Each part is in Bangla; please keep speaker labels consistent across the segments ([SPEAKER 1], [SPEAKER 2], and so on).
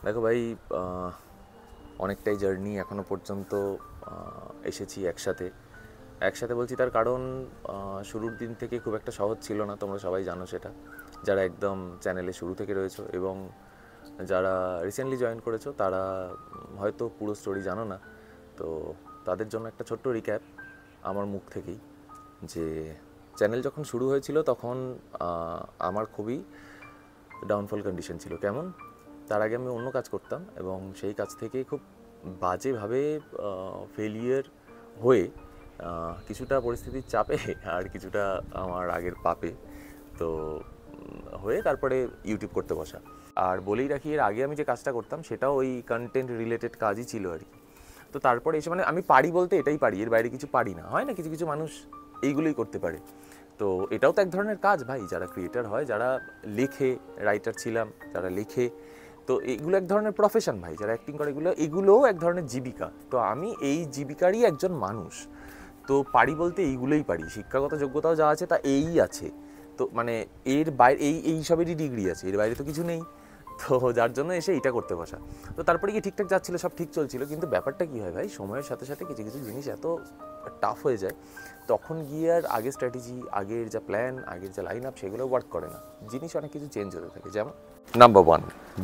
[SPEAKER 1] দেখো ভাই, অনেকটাই জার্নি এখনও পর্যন্ত এসেছি একসাথে। একসাথে বলছি তার কারণ শুরুর দিন থেকে খুব একটা সহজ ছিল না, তোমরা সবাই জানো সেটা, যারা একদম চ্যানেলে শুরু থেকে রয়েছো এবং যারা রিসেন্টলি জয়েন করেছো তারা হয়তো পুরো স্টোরি জানো না। তো তাদের জন্য একটা ছোট্ট রিক্যাপ আমার মুখ থেকেই, যে চ্যানেল যখন শুরু হয়েছিল তখন আমার খুবই ডাউনফল কন্ডিশন ছিল। কেমন? তার আগে আমি অন্য কাজ করতাম এবং সেই কাজ থেকে খুব বাজেভাবে ফেলিয়ার হয়ে কিছুটা পরিস্থিতির চাপে আর কিছুটা আমার আগের পাপে তো হয়ে তারপরে ইউটিউব করতে বসা। আর বলেই রাখি, এর আগে আমি যে কাজটা করতাম সেটাও ওই কন্টেন্ট রিলেটেড কাজই ছিল আর কি। তো তারপরে এসে মানে আমি পারি বলতে এটাই পারি, এর বাইরে কিছু পারি না। হয় না কিছু কিছু মানুষ এইগুলোই করতে পারে, তো এটাও তো এক ধরনের কাজ ভাই। যারা ক্রিয়েটার হয়, যারা লেখে, রাইটার ছিলাম, যারা লেখে, তো এগুলো এক ধরনের প্রফেশন ভাই। যারা অ্যাক্টিং করে, এগুলোও এক ধরনের জীবিকা। তো আমি এই জীবিকারই একজন মানুষ। তো পারি বলতে এইগুলোই পারি, শিক্ষাগত যোগ্যতাও যা আছে তা এই আছে। তো মানে এর বাইরে এই সবেরই ডিগ্রি আছে, এর বাইরে তো কিছু নেই। তো যার জন্য এসে এটা করতে বসা। তো তারপরে কি ঠিকঠাক যাচ্ছিলো, সব ঠিক চলছিল, কিন্তু ব্যাপারটা কী হয় ভাই, সময়ের সাথে সাথে কিছু কিছু জিনিস এত টাফ হয়ে যায়, তখন গিয়ে আর আগের স্ট্র্যাটেজি, আগের যা প্ল্যান, আগের যা লাইন আপ, সেগুলো ওয়ার্ক করে না। জিনিস অনেক কিছু চেঞ্জ হতে থাকে। যেমন নাম্বার ওয়ান,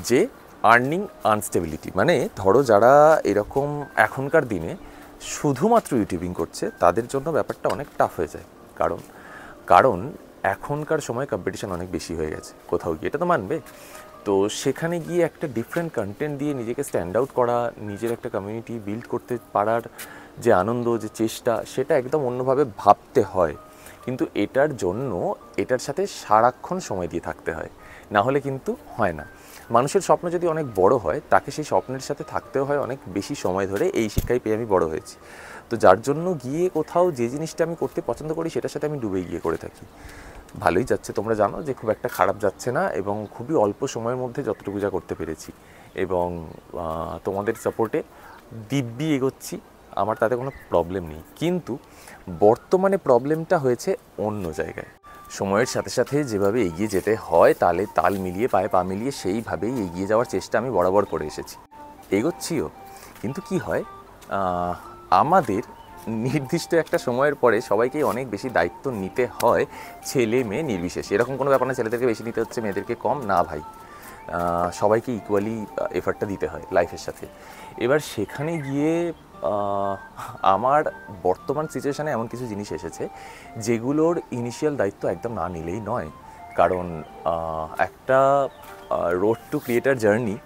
[SPEAKER 1] যে আর্নিং আনস্টেবিলিটি। মানে ধরো যারা এরকম এখনকার দিনে শুধুমাত্র ইউটিউবিং করছে, তাদের জন্য ব্যাপারটা অনেক টাফ হয়ে যায়। কারণ কারণ এখনকার সময় কম্পিটিশন অনেক বেশি হয়ে গেছে কোথাও গিয়ে, এটা তো মানবে। তো সেখানে গিয়ে একটা ডিফারেন্ট কন্টেন্ট দিয়ে নিজেকে স্ট্যান্ড আউট করা, নিজের একটা কমিউনিটি বিল্ড করতে পারার যে আনন্দ, যে চেষ্টা, সেটা একদম অন্যভাবে ভাবতে হয়। কিন্তু এটার জন্য এটার সাথে সারাক্ষণ সময় দিয়ে থাকতে হয়, না হলে কিন্তু হয় না। মানুষের স্বপ্ন যদি অনেক বড় হয়, তাকে সেই স্বপ্নের সাথে থাকতেও হয় অনেক বেশি সময় ধরে। এই শিক্ষাই পেয়ে আমি বড় হয়েছি। তো যার জন্য গিয়ে কোথাও যে জিনিসটা আমি করতে পছন্দ করি, সেটার সাথে আমি ডুবে গিয়ে করে থাকি। ভালোই যাচ্ছে, তোমরা জানো যে খুব একটা খারাপ যাচ্ছে না, এবং খুবই অল্প সময়ের মধ্যে যতটুকু যা করতে পেরেছি, এবং তোমাদের সাপোর্টে দিব্যি এগোচ্ছি, আমার তাতে কোনো প্রবলেম নেই। কিন্তু বর্তমানে প্রবলেমটা হয়েছে অন্য জায়গায়। সময়ের সাথে সাথে যেভাবে এগিয়ে যেতে হয়, তালে তাল মিলিয়ে, পায়ে পা মিলিয়ে, সেইভাবেই এগিয়ে যাওয়ার চেষ্টা আমি বরাবর করে এসেছি, এগোচ্ছিও। কিন্তু কি হয়, আমাদের নির্দিষ্ট একটা সময়ের পরে সবাইকেই অনেক বেশি দায়িত্ব নিতে হয়, ছেলে মেয়ে নির্বিশেষে। এরকম কোনো ব্যাপার না ছেলেদেরকে বেশি নিতে হচ্ছে, মেয়েদেরকে কম, না ভাই। সবাইকে ইকুয়ালি এফার্টটা দিতে হয় লাইফের সাথে। এবার সেখানে গিয়ে আমার বর্তমান সিচুয়েশানে এমন কিছু জিনিস এসেছে যেগুলোর ইনিশিয়াল দায়িত্ব একদম না নিলেই নয়। কারণ একটা রোড টু ক্রিয়েটার জার্নি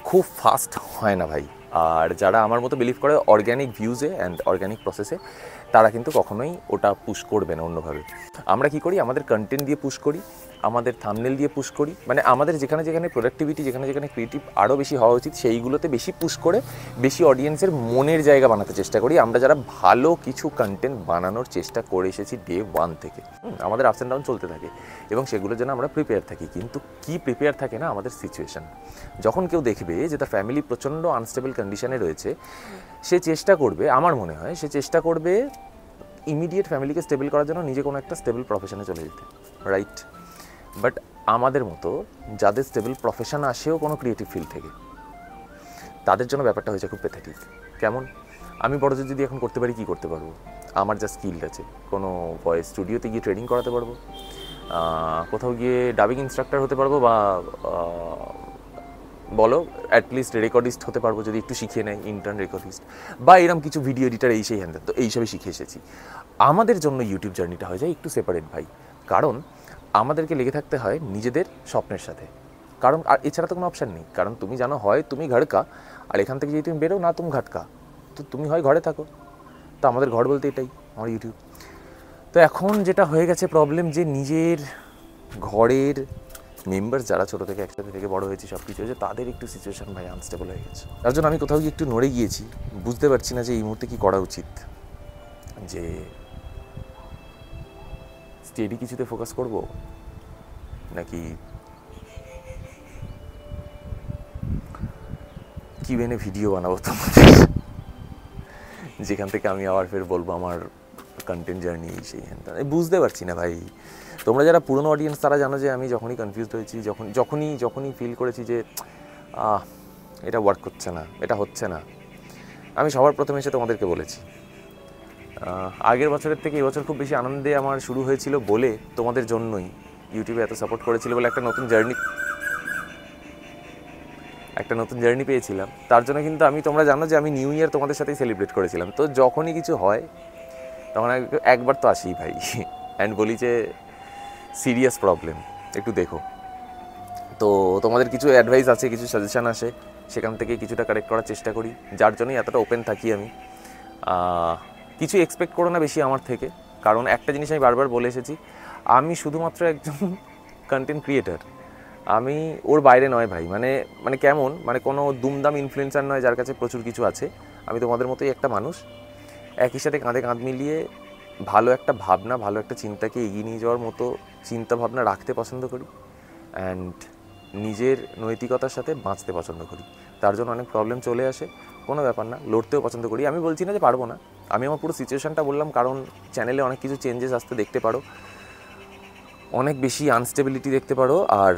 [SPEAKER 1] খুব ফাস্ট হয় না ভাই। আর যারা আমার মতো বিলিভ করে অর্গ্যানিক ভিউজে অ্যান্ড অর্গ্যানিক প্রসেসে, তারা কিন্তু কখনোই ওটা পুশ করবে না অন্যভাবে। আমরা কি করি, আমাদের কন্টেন্ট দিয়ে পুশ করি, আমাদের থাম্বনেল দিয়ে পুশ করি, মানে আমাদের যেখানে যেখানে প্রোডাক্টিভিটি, যেখানে যেখানে ক্রিয়েটিভ আরও বেশি হওয়া উচিত, সেইগুলোতে বেশি পুশ করে বেশি অডিয়েন্সের মনের জায়গা বানাতে চেষ্টা করি। আমরা যারা ভালো কিছু কন্টেন্ট বানানোর চেষ্টা করে এসেছি ডে ওয়ান থেকে, আমাদের আপস অ্যান্ড ডাউন চলতে থাকে, এবং সেগুলোর জন্য আমরা প্রিপেয়ার থাকি। কিন্তু কি প্রিপেয়ার থাকে না, আমাদের সিচুয়েশান। যখন কেউ দেখবে যে তার ফ্যামিলি প্রচণ্ড আনস্টেবল কন্ডিশনে রয়েছে, সে চেষ্টা করবে, আমার মনে হয় সে চেষ্টা করবে ইমিডিয়েট ফ্যামিলিকে স্টেবল করার জন্য নিজে কোনো একটা স্টেবল প্রফেশনে চলে যেতে, রাইট? বাট আমাদের মতো যাদের স্টেবল প্রফেশন আসেও কোনো ক্রিয়েটিভ ফিল্ড থেকে, তাদের জন্য ব্যাপারটা হয়েছে খুব প্যাথেটিক। কেমন? আমি বড় যদি এখন করতে পারি, কী করতে পারবো? আমার যা স্কিল আছে, কোনো ভয়েস স্টুডিওতে গিয়ে ট্রেনিং করাতে পারবো, কোথাও গিয়ে ডাবিং ইনস্ট্রাক্টর হতে পারবো, বা বলো অ্যাটলিস্ট রেকর্ডিস্ট হতে পারবো যদি একটু শিখে নেয়, ইন্টার্ন রেকর্ডিস্ট, বা এরকম কিছু ভিডিও এডিটার, এই সেই হ্যান্ড। তো এইসবই শিখে এসেছি। আমাদের জন্য ইউটিউব জার্নিটা হয়ে যায় একটু সেপারেট ভাই। কারণ আমাদেরকে লেগে থাকতে হয় নিজেদের স্বপ্নের সাথে, কারণ আর এছাড়া তো কোনো অপশান নেই। কারণ তুমি জানো, হয় তুমি ঘাড়কা, আর এখান থেকে যদি তুমি বেরো না, তুমি ঘাটকা, তো তুমি হয় ঘরে থাকো। তো আমাদের ঘর বলতে এটাই আমার ইউটিউব। তো এখন যেটা হয়ে গেছে প্রবলেম, যে নিজের ঘরের মেম্বার যারা ছোটো থেকে একসাথে থেকে বড় হয়েছে, সব কিছু হয়েছে, তাদের একটু সিচুয়েশান ভাই আনস্টেবল হয়ে গেছে। তার জন্য আমি কোথাও গিয়ে একটু নড়ে গিয়েছি, বুঝতে পারছি না যে এই মুহূর্তে কী করা উচিত। যে স্টেডি কিছুতে ফোকাস করব, নাকি কিউএনএ ভিডিও বানাবো তোমাদের, যেখান থেকে আমি আবার ফের বলবো আমার কন্টেন্ট জার্নি, সেই হ্যান। বুঝতে পারছি না ভাই। তোমরা যারা পুরনো অডিয়েন্স, তারা জানো যে আমি যখনই কনফিউজড হয়েছি, যখনই ফিল করেছি যে এটা ওয়ার্ক করছে না, এটা হচ্ছে না। আমি সবার প্রথমে এসে তোমাদেরকে বলেছি, আগের বছরের থেকে এবছর খুব বেশি আনন্দে আমার শুরু হয়েছিল বলে, তোমাদের জন্যই ইউটিউবে এত সাপোর্ট করেছিল বলে একটা নতুন জার্নি পেয়েছিলাম। তার জন্য কিন্তু তোমরা জানো যে আমি নিউ ইয়ার তোমাদের সাথেই সেলিব্রেট করেছিলাম। তো যখনই কিছু হয় তখন একবার তো আসি ভাই, অ্যান্ড বলি যে সিরিয়াস প্রবলেম, একটু দেখো। তো তোমাদের কিছু অ্যাডভাইস আছে, কিছু সাজেশান আসে, সেখান থেকে কিছুটা কারেক্ট করার চেষ্টা করি, যার জন্যই এতটা ওপেন থাকি আমি। কিছু এক্সপেক্ট করো না বেশি আমার থেকে, কারণ একটা জিনিস আমি বারবার বলে এসেছি, আমি শুধুমাত্র একজন কন্টেন্ট ক্রিয়েটার, আমি ওর বাইরে নয় ভাই। মানে কেমন, মানে কোনো দুমদাম ইনফ্লুয়েন্সার নয় যার কাছে প্রচুর কিছু আছে। আমি তোমাদের মতোই একটা মানুষ, একই সাথে কাঁধে কাঁধ মিলিয়ে ভালো একটা ভাবনা, ভালো একটা চিন্তাকে এগিয়ে নিয়ে যাওয়ার মতো চিন্তা ভাবনা রাখতে পছন্দ করি, অ্যান্ড নিজের নৈতিকতার সাথে বাঁচতে পছন্দ করি। তার জন্য অনেক প্রবলেম চলে আসে, কোনো ব্যাপার না, লড়তেও পছন্দ করি। আমি বলছি না যে পারবো না, আমি আমার পুরো সিচুয়েশানটা বললাম, কারণ চ্যানেলে অনেক কিছু চেঞ্জেস আসতে দেখতে পারো, অনেক বেশি আনস্টেবিলিটি দেখতে পারো, আর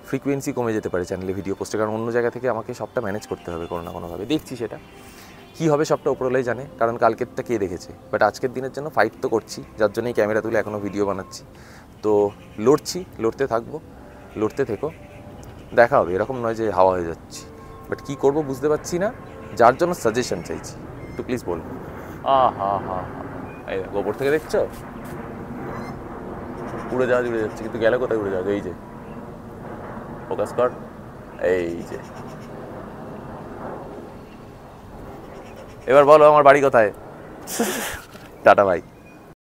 [SPEAKER 1] ফ্রিকোয়েন্সি কমে যেতে পারে চ্যানেলে ভিডিও পোস্টে, কারণ অন্য জায়গা থেকে আমাকে সবটা ম্যানেজ করতে হবে কোনো না কোনোভাবে। দেখছি সেটা কী হবে, সবটা উপরওয়ালাই জানে, কারণ কালকেরটা কে দেখেছে। বাট আজকের দিনের জন্য ফাইট তো করছি, যার জন্যই ক্যামেরা তুলে এখনও ভিডিও বানাচ্ছি। তো লড়ছি, লড়তে থাকবো, লড়তে থেকো, দেখা হবে। এরকম নয় যে হাওয়া হয়ে যাচ্ছি, বাট কী করবো বুঝতে পারছি না, যার জন্য সাজেশন চাইছি, একটু প্লিজ বল। এই গোবর থেকে দেখছো উড়ে যাচ্ছে, কিন্তু গেলে কোথায় উড়ে যাওয়া, এই যে ফোকাস কর, এই যে। এবার বলো আমার বাড়ি কোথায়? টাটা ভাই।